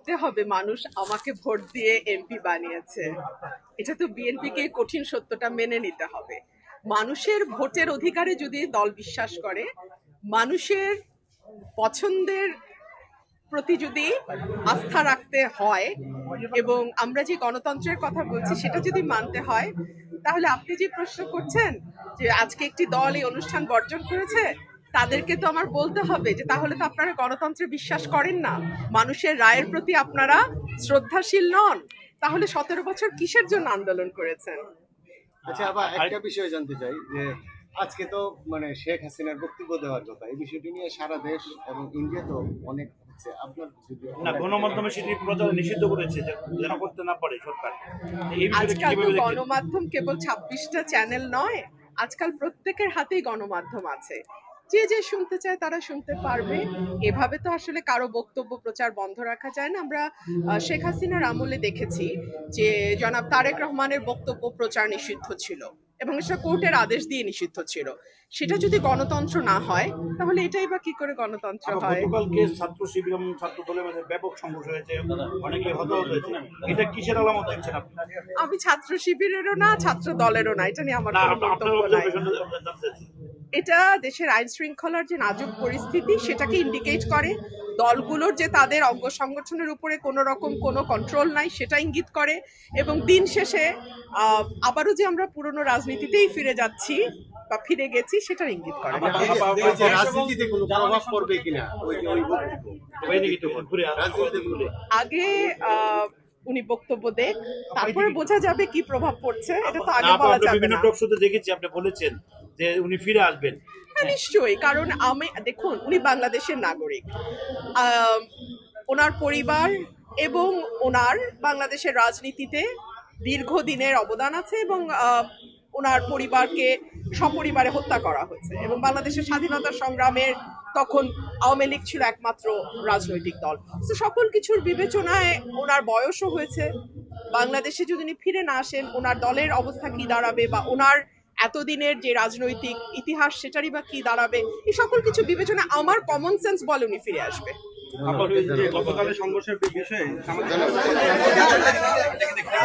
মানতে হবে মানুষ আমাকে ভোট দিয়ে এমপি বানিয়েছে। এটা তো বিএনপিকে কঠিন সত্যটা মেনে নিতে হবে। মানুষের ভোটের অধিকারে যদি দল বিশ্বাস করে, মানুষের পছন্দের প্রতি যদি আস্থা রাখতে হয় এবং আমরা যে গণতন্ত্রের কথা বলছি সেটা যদি মানতে হয়, তাহলে আপনি যে প্রশ্ন করছেন যে আজকে একটি দল এই অনুষ্ঠান বর্জন করেছে, তাদেরকে তো আমার বলতে হবে যে তাহলে তো আপনারা গণতন্ত্রে বিশ্বাস করেন না, মানুষের রায়ের প্রতি আপনারা শ্রদ্ধাশীল নন। তাহলে 17 বছর কিসের জন্য আন্দোলন করেছেন? আচ্ছা, আবার একটা বিষয় জানতে চাই যে আজকে তো মানে শেখ হাসিনার বক্তব্য দেওয়ার কথা, এই বিষয়টি নিয়ে সারা দেশ এবং ইন্ডিয়া তো অনেক হচ্ছে। আপনার না, গণমাধ্যমে সেটি প্রচার নিষিদ্ধ করেছে যেন করতে না পারে সরকার। আজকাল তো গণমাধ্যম কেবল 26টা চ্যানেল নয়, আজকাল প্রত্যেকের হাতেই গণমাধ্যম আছে, যে যে শুনতে চায় তারা শুনতে পারবে। এভাবে তো আসলে কারো বক্তব্য প্রচার বন্ধ রাখা যায় না। আমরা শেখ হাসিনার আমলে দেখেছি যে জনাব তারেক রহমানের বক্তব্য প্রচার নিষিদ্ধ ছিল এবং সেটা কোর্টের আদেশ দিয়ে নিষিদ্ধ ছিল। সেটা যদি গণতন্ত্র না হয়, তাহলে এটাই বা কি করে গণতন্ত্র হয়? গতকালকে ছাত্র শিবির এবং ছাত্র দলের মধ্যে ব্যাপক সংঘর্ষ হয়েছে, অনেকে হতাহত হয়েছে। এটা কিসের আলামত দেখছেন আপনি? আমি ছাত্র শিবিরেরও না, ছাত্র দলেরও না, এটা নিয়ে আমার কোনো বক্তব্য নাই। এটা দেশের আইন শৃঙ্খলার যে নাজুক পরিস্থিতি সেটাকে ইন্ডিকেট করে। দলগুলোর যে তাদের অঙ্গ সংগঠনের উপরে কোনো রকম কোনো কন্ট্রোল নাই সেটা ইঙ্গিত করে। এবং দিন শেষে আবারও যে আমরা পুরনো রাজনীতিতেই ফিরে যাচ্ছি বা ফিরে গেছি সেটার ইঙ্গিত করে। রাজনীতিতে কোনো প্রভাব পড়বে কিনা আগে উনি বক্তব্য দেন, তারপরে বোঝা যাবে কি প্রভাব পড়ছে। এটা তো আগে বলা যাবে না। টক শোতে দেখেছি আপনি বলেছেন যে উনি ফিরে আসবেন। নিশ্চয়ই, কারণ আমি দেখুন উনি বাংলাদেশের নাগরিক, ওনার পরিবার এবং ওনার বাংলাদেশের রাজনীতিতে দীর্ঘদিনের অবদান আছে এবং ওনার পরিবারকে সপরিবারে হত্যা করা হয়েছে এবং বাংলাদেশের স্বাধীনতা সংগ্রামের তখন আওয়ামী লীগ ছিল একমাত্র রাজনৈতিক দল। তো সকল কিছুর বিবেচনায় ওনার বয়সও হয়েছে। বাংলাদেশে যদি উনি ফিরে না আসেন, ওনার দলের অবস্থা কি দাঁড়াবে বা ওনার এতদিনের যে রাজনৈতিক ইতিহাস সেটারই বা কি দাঁড়াবে, এই সকল কিছু বিবেচনা আমার কমন সেন্স বলে উনি ফিরে আসবে। গতকালের সংঘর্ষের বিষয়ে